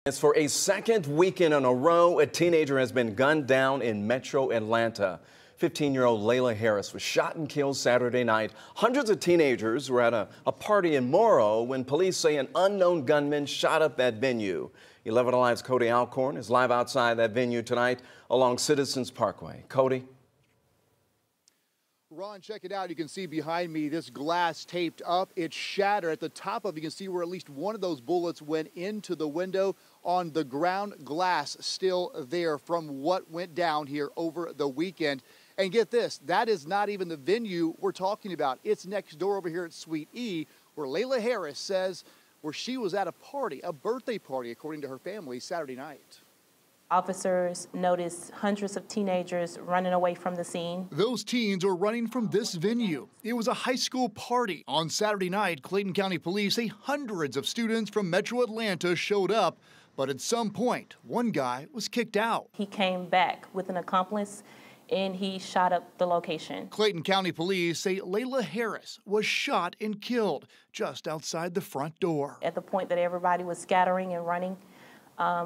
As for a second weekend in a row, a teenager has been gunned down in metro Atlanta. 15-year-old Layla Harris was shot and killed Saturday night. Hundreds of teenagers were at a party in Morrow when police say an unknown gunman shot up that venue. 11 Alive's Cody Alcorn is live outside that venue tonight along Citizens Parkway. Cody? Ron, check it out. You can see behind me this glass taped up. It's shattered. At the top of it, you can see where at least one of those bullets went into the window. On the ground, glass still there from what went down here over the weekend. And get this, that is not even the venue we're talking about. It's next door over here at Suite E, where Layla Harris says where she was at a party, a birthday party, according to her family, Saturday night. Officers noticed hundreds of teenagers running away from the scene. Those teens are running from this venue. It was a high school party. On Saturday night, Clayton County Police say hundreds of students from Metro Atlanta showed up, but at some point, one guy was kicked out. He came back with an accomplice and he shot up the location. Clayton County Police say Layla Harris was shot and killed just outside the front door. At the point that everybody was scattering and running,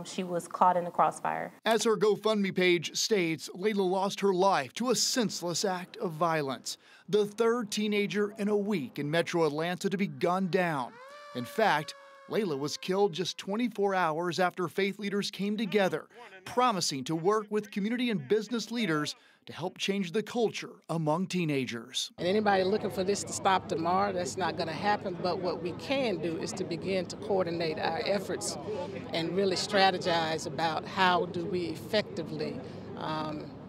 she was caught in the crossfire. As her GoFundMe page states, Layla lost her life to a senseless act of violence. The third teenager in a week in Metro Atlanta to be gunned down. In fact, Layla was killed just 24 hours after faith leaders came together, promising to work with community and business leaders to help change the culture among teenagers. And anybody looking for this to stop tomorrow, that's not going to happen. But what we can do is to begin to coordinate our efforts and really strategize about how do we effectively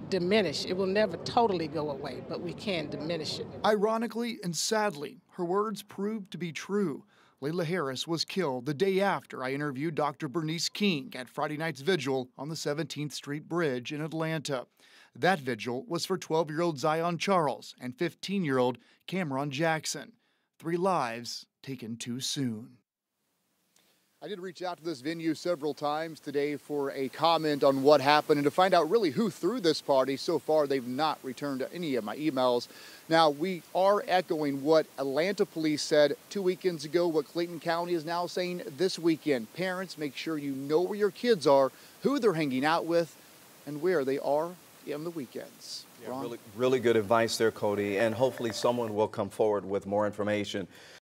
diminish. It will never totally go away, but we can diminish it. Ironically and sadly, her words proved to be true. Layla Harris was killed the day after I interviewed Dr. Bernice King at Friday night's vigil on the 17th Street Bridge in Atlanta. That vigil was for 12-year-old Zion Charles and 15-year-old Cameron Jackson. 3 lives taken too soon. I did reach out to this venue several times today for a comment on what happened and to find out really who threw this party. So far, they've not returned any of my emails. Now, we are echoing what Atlanta police said 2 weekends ago, what Clayton County is now saying this weekend. Parents, make sure you know where your kids are, who they're hanging out with, and where they are on the weekends. Yeah, really good advice there, Cody, and hopefully someone will come forward with more information.